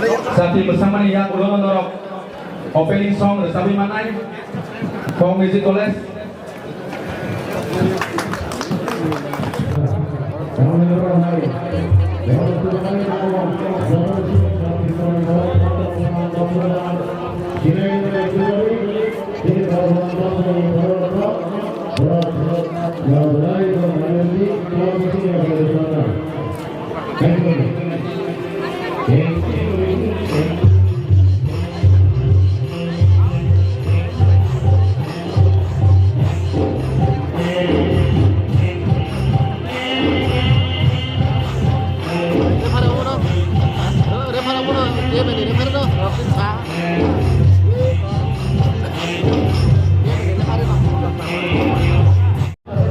Sati bersama yang ulang norok opening song Sabi Manai from Music College.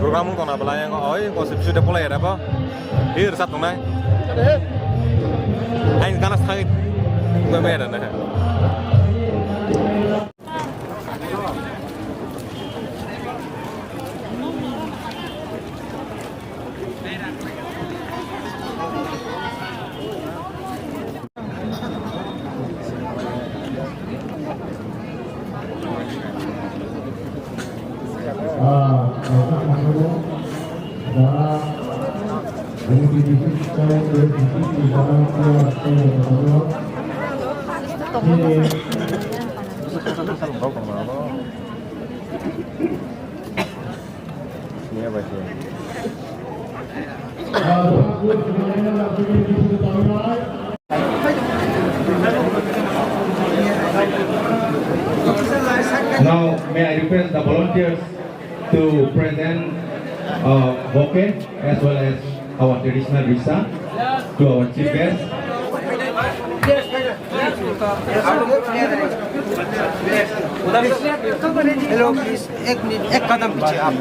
Program còn là balai yang oi sudah mulai ada apa? Hier satu nai. Anh ganas thang gue mera nah. Now, may I request the volunteers to present bouquet as well as our traditional risa to our chief guest. Hello, please. एक कदम पीछे आप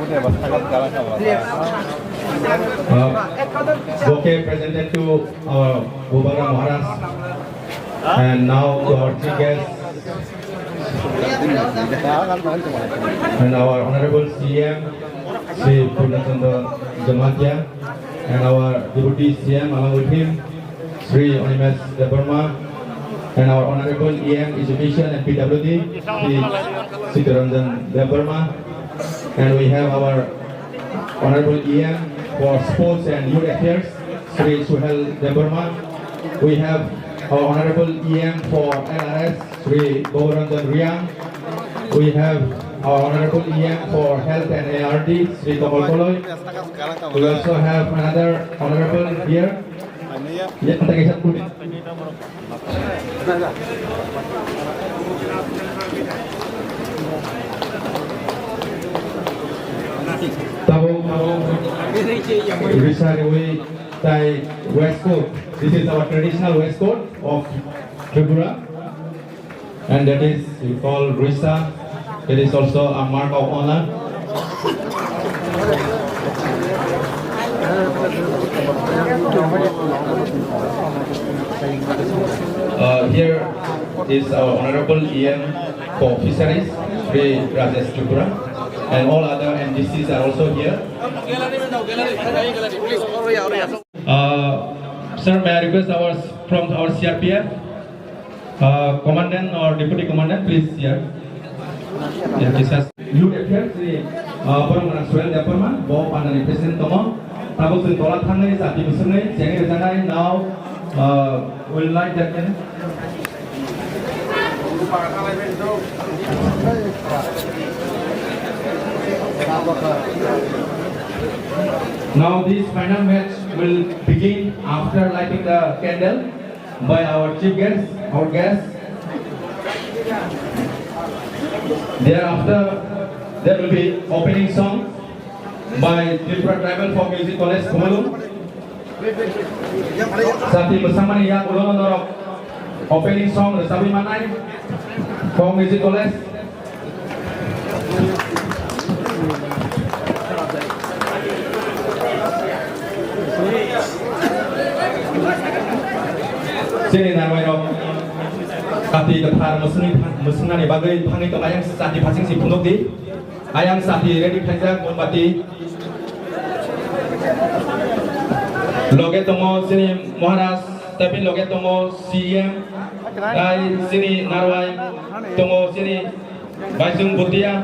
Bouquet presented to our Bubara Maharaj and now to our chief guest and our honorable CM Sri Purnachandra Jamatya and our deputy CM along with him Sri Onimas Debarma and our honorable EM Education and PWD Sri Sitaranjan Debarma, and we have our honorable EM for Sports and Youth Affairs Sri Suhel Debarma. We have our honorable EM for LRS Sri Gauraranjan Riang. We have our honorable EM for Health and ARD Sri Kamal Koloy. We also have another honorable here. Waistcoat. This is our traditional waistcoat of Tripura, and that is we call Risa. It is also a mark of honor. Here is our honorable EM for fisheries, Sri Rajesh Tripura, and all other NGCs are also here. Sir, may I request from our CRPF, Commandant or Deputy Commandant, please here. Youth Affairs, Sri Paramana Suel Department, Bob and President Tomo, Tabuk and Tola Tangay, Sati Musunay, Jenny Zanai, now will like that. Now this final match will begin after lighting the candle by our chief guest, our guest. Thereafter, there will be opening song by Tripura Tribal Folk Music College, Kumalung. Sati bersama yang ulang norok opening song Sabi Manai Folk Music College. Sini narwai rok kati ketar mesengan ni bagai pangi ke ayang sati pasing si pundok di ayang sati ready kaisa monbati loge tomo sini Maharaj tapi loge tongo CM dai sini narwai tongo sini Baisung Butia.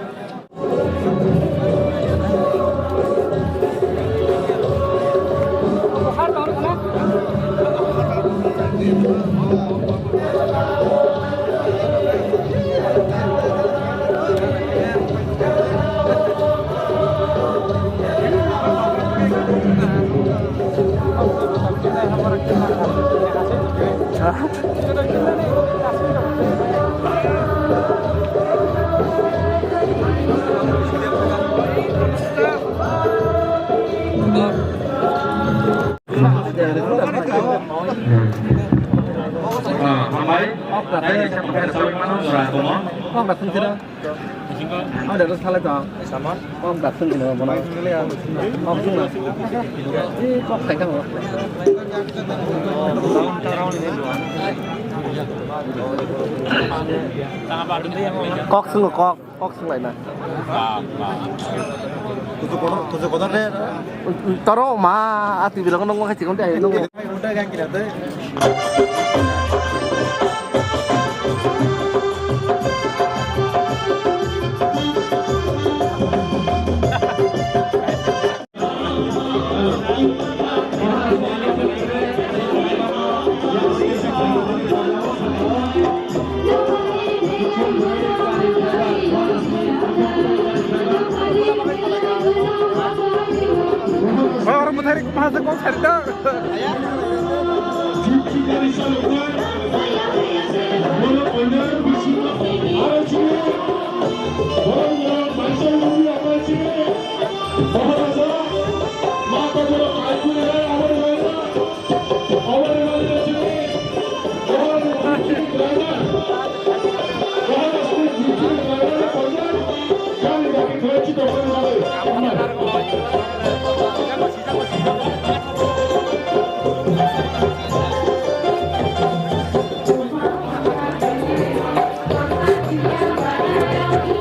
Con đặt phân thế đâu? Để nó thay lại cho. Con đặt phân thì nó nói con chung là con cảnh thằng cóc xưng là cóc xưng lại này. Tôi có đấy. Tao mà à thì vì nó không có cái gì con đây nó. Đây gang kia đấy. Orang mencari kemana kau cari dah?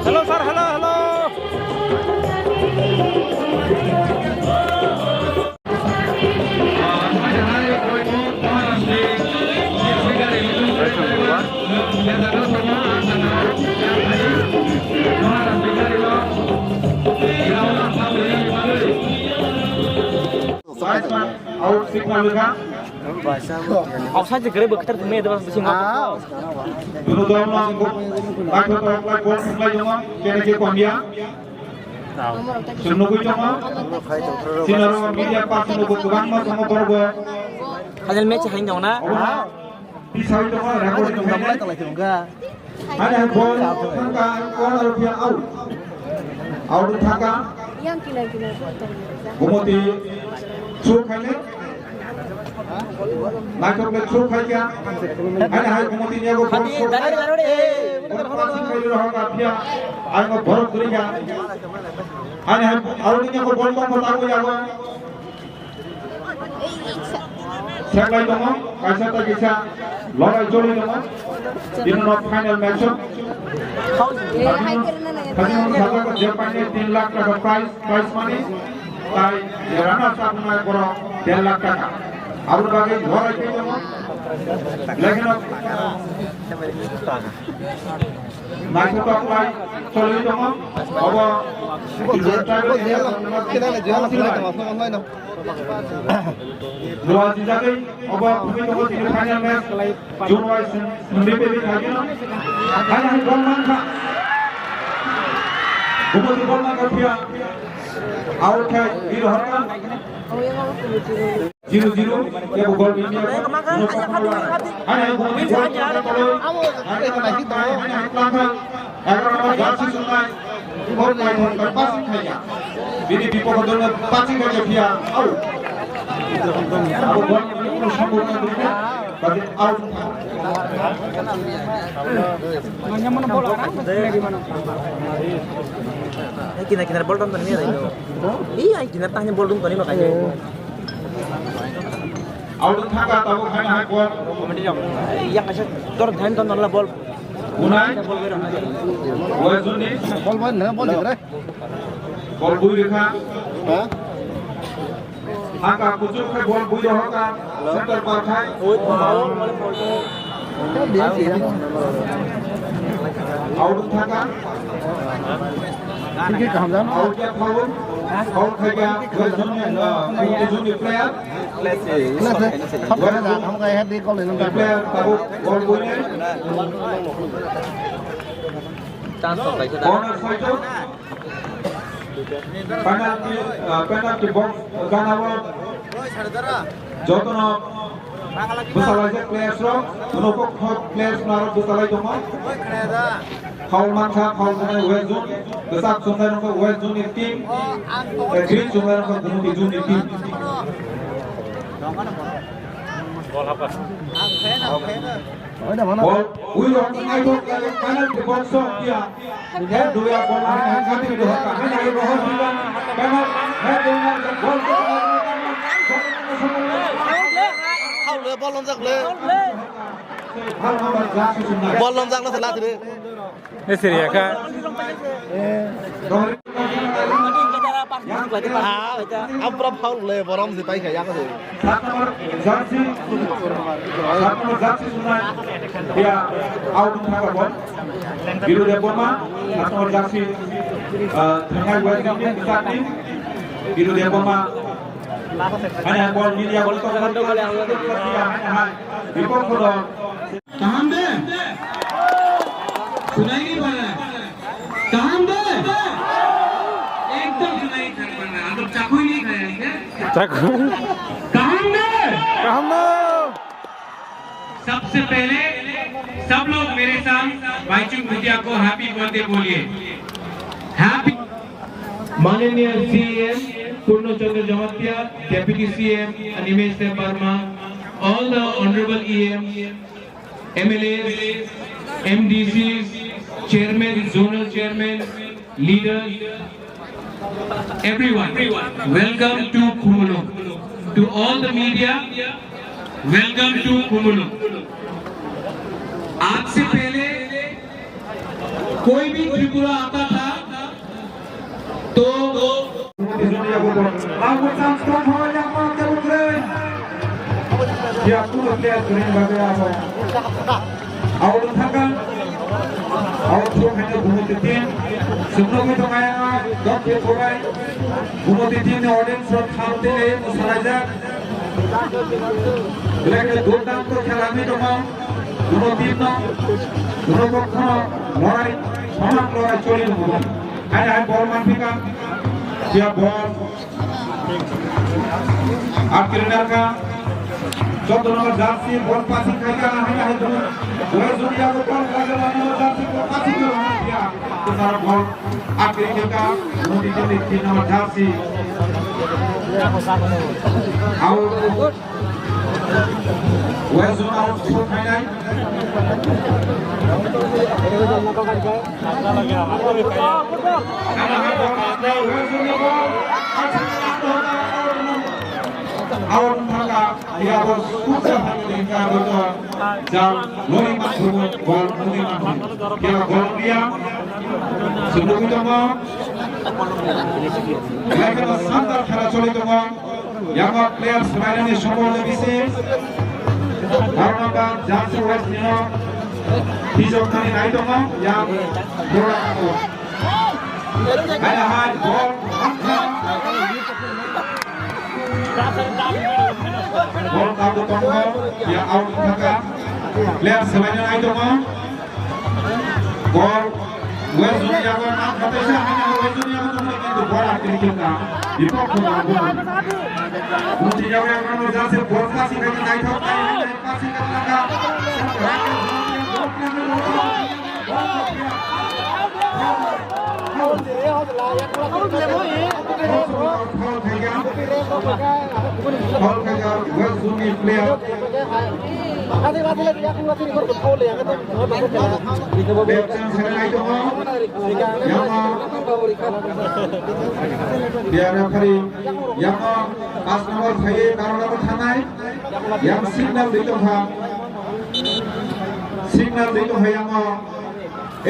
Halo Sar, halo. Học sách thì cái đấy bực tất mê tôi xin ngọc. Hanya meja hanya na. Ada bol tangka orang dia out tangka yang kila gumoti chuk khaile nakok le chuk khaika ada hai gumoti nya go bol chuk passing khaile raha pia ai go bor kuriga ada hai out nya go bol ko tago yago seklai dongo kaisa ta kisa lorai joli dongo in not final match Japan 3 lakh taka prize money tai runner up na koro 1.5 lakh taka aru bage horai ke jamo lekin naiko to apply choli jamo abo Dua jijakai abo phumi to tin final match June wise Sunday pe bhi thakena ana gol mangka gumoti gol mangka pia out khai hero harkan 0-0 ya gol ini ana gumoti gol ana kelangkang 11 nomor jersey sungai gol main harkan passing khaya bini bipo dol passing khaya pia out Aku buat ini sambungan berikut bagi out. Hanya mana bola dari mana? Kina bol tonton ini ada itu. Iya, kina tanya bol tonton ini makanya. Out thaka tahu hanya hai bol. Yang kasih tor dhyan tonton lah bol. Unai. Boy Zuni. Bol mana? Bol mana? Bol bui rekha. angka kucuk ke bol buyo haka center partai out thaka cái cảm giác out ya foul khaya junior player nó sẽ không có là không gây hết đi con liền làm player tabu bol buyo chance of like corner fighter penalty box ganawa jotono busalai players ro unopok players naro busalai dong foul mancha foul sunai west zone desak sunai no west zone team green sunai no gunung zone team ball we want to go penalty box dia head dua ball hai kati do ka hai rohon dilan penalty head dua ball không lừa ball lom giặc lừa ball ball lom giặc nó thật là thế Ini Syria kah? ông prop không lừa ball lom gì tay khởi giặc rồi 7 nomor jersey sunai dia out thaka ball biru dia boma 7 nomor jersey tengah west game kita tim biru dia boma hanya ball ini dia ball itu hanya hai bipok kodo कहां बे सुनाई नहीं पड़ रहा कहां बे एकदम सुनाई नहीं पड़ रहा तो चाकू ही नहीं खाया क्या Caku. कहां बे Kamu. सबसे पहले सब लोग मेरे साथ भाईचुंग भुटिया को हैप्पी बर्थडे बोलिए हैप्पी माननीय CM Purnachandra Jamatia deputy CM Animesh Verma all the honorable EMs MLAs MDCs chairman zonal chairman leaders everyone welcome to Kumulum to all the media welcome to Kumulum आज से पहले कोई भी त्रिपुरा आता था तो dia pun player green bagi apa awal thakan awal throw hanya bumut team sebelum itu kaya dot dia korai bumut team ni audience ro thamte le musaraja lagi durdam to khelami to ma bumut team no bumut pokho lorai saman lorai choli no ada ball manfika dia ball akhirnya ka 14 nomor jersey ball passing kaya hanya itu bola dunia ko ball kaya nomor jersey ko passing karo dia तुम्हारा ball akhirnya ka Modi के 3 nomor jersey out where zone out so final awal tangga dia bos susah hingga betul jam lori masuk gol mudi masuk dia gol dia sebelum itu mau lagi santar খেলা চলে তো yang player sebenarnya ini semua lebih sih karena jangan west nino hijau kali naik to yang bola itu ada hal gol ball kamu tonggo dia out tangga player sebenarnya naik to ball west zone jago nak kata saya hanya west zone yang itu bola kiri kita di pokok bola Mesti jago yang nomor jersey ball passing kali naik to passing kali naga Ball kaya west zone player dia referee yang pas nomor saya kalau nomor tanai yang signal itu yang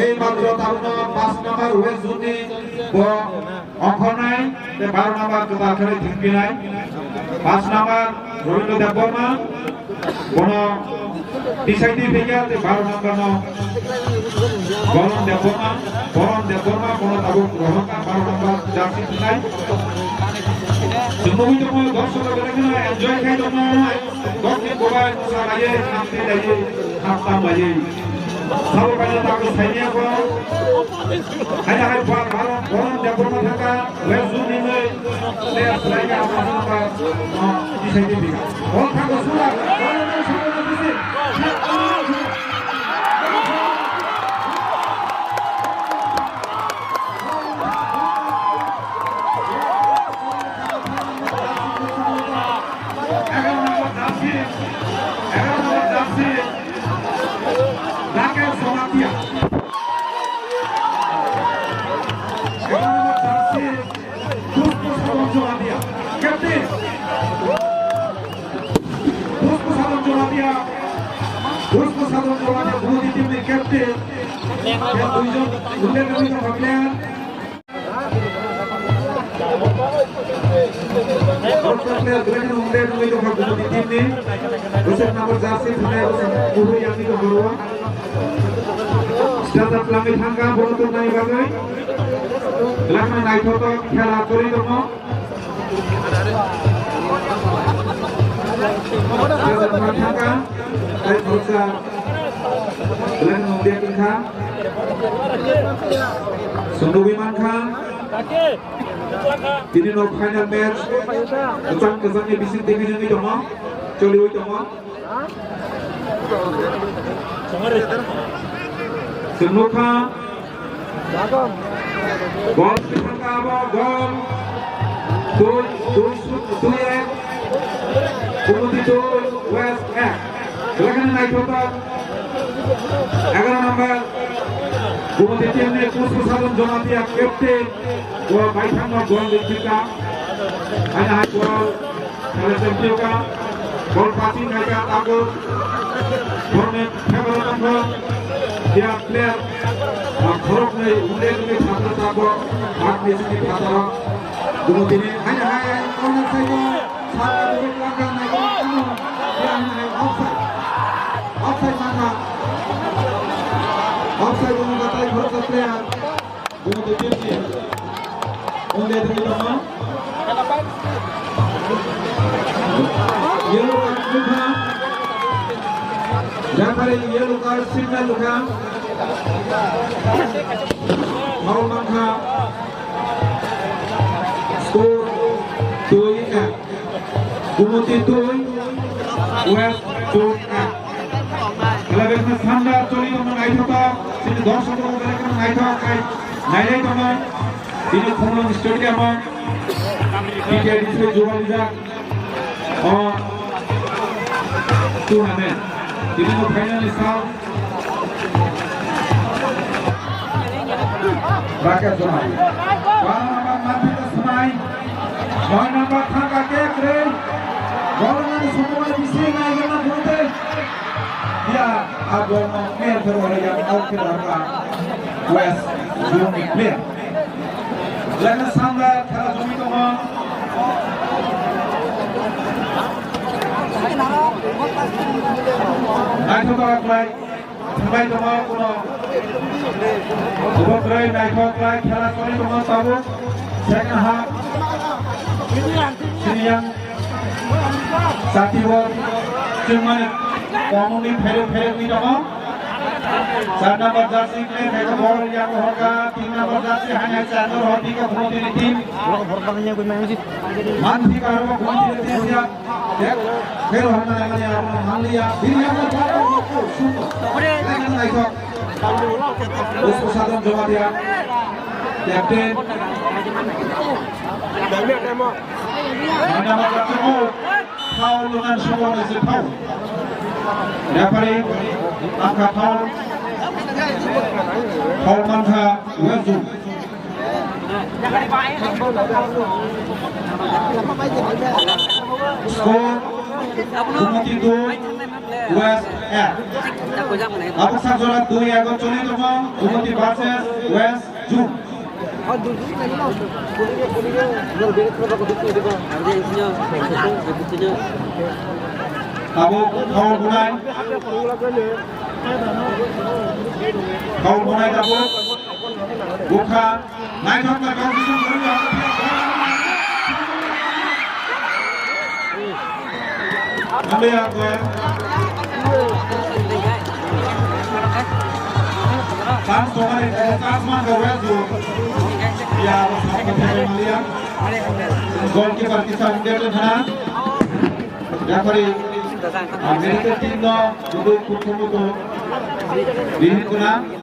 এই মাত্র তারুণ 5 নম্বর West জোনে অঙ্কনাই 12 নম্বর জোতা খেলে জিতবি নাই 5 নম্বর রবীন্দ্র দেববর্মা কোন ডিসাইডি figure 12 নম্বর বরণ দেববর্মা কোন তাবু গ্রহণকা 12 নম্বর জার্সি নাই জন্মভূমি তো দর্শক দেখেন এনজয় খাই জন্য দক্ষিণ গোবায় সারায়ে নামতে লাগে হাততাম লাগে সব বাইরে তাকে সাইনিয়া কো হাই হাই বরণ দেববর্মা থাকা ওয়েস্ট জোনে প্লেয়ার লাগে আমরা ডিসাইডি ফিগার বল থাকো সুরা Captain, yang tujuh, udah kami kebagian. Kalau player dengan udah kami kebagian di tim ini, usap nomor jersey punya guru yang itu baru. Setelah pelanggan tangga beruntun naik bagai, pelanggan naik foto खेला kori dong. Setelah pelanggan tangga, naik foto. Bulan kemudian Khan Sundu Wiman Khan ini no final match kesan-kesannya bisnis division itu mah coli itu mah Sundu Khan gol kita gol tuh ya kemudian itu West silakan naik foto 11 নম্বর গুমতি টিমে পুষ্প সাধন Jamatia captain ও বাইথাঙ্গ গোল দিকা আইনা high বল খেলে চ্যাম্পিয়নকা বল passing নাইকা তাগো ফর্মে favour নম্বর দিয়া player খরক নেই উল্লেখ নেই ছাত্র তাগো ভাগ নিয়েছে ছাত্র গুমতি নে আইনা হাই কর্নার সাইড ছাত্র দুটো লাগা নাই কোনো আইনা হাই অফসাইড মানা Offside yang mengatakan berkat player untuk timnya. Oleh teman-teman. Yellow card luka. Referee yellow card signal luka. Foul mangka. Skor 2-1. Gumuti 2, West 2-1. Kelabesnya Sandar coli teman Aithoka sini dosok teman kelabesnya Aithoka naik teman sini Khumlong Stadium tiga display jual liga turnamen ini mau final isal rakyat semai bang nama mati semai bang nama thangka kekre golongan semua bising naik nama bunte dia ada main terorang yang akhir harga West Zone player. Lain sangga kalau jumi tu mah. Naik tu kalau play, sampai tu mah kuno. Dua play naik tu play, kalau jumi tu mah tahu. Second half, sini yang satu ball, cuma Komuni fere ni dong. 4 নম্বর jersey কে দেখো বল yang hoga 3 নম্বর jersey hanya channel hoti ka bhoti ni team Horbannya gue main sih. manthi ka ro bhoti ni team ya देख फिर हमने मैंने आपने मान लिया फिर हमने बात को सुनो लेकिन नहीं तो उसको साधन जमा दिया captain mana maka kamu foul dengan semua itu foul referee angkat foul mangka Wezu skor 2-3 West F. Apa sanjorak 2 agon choli tong Umati versus West June. Abo kau bunai dabo buka naik hongkar kau disung kerja ambil aku sans soalnya sans man kau rezu ya sampai Malia goalkeeper kita menjadi kanan referee Amerika tim no duduk kumpul itu di kuna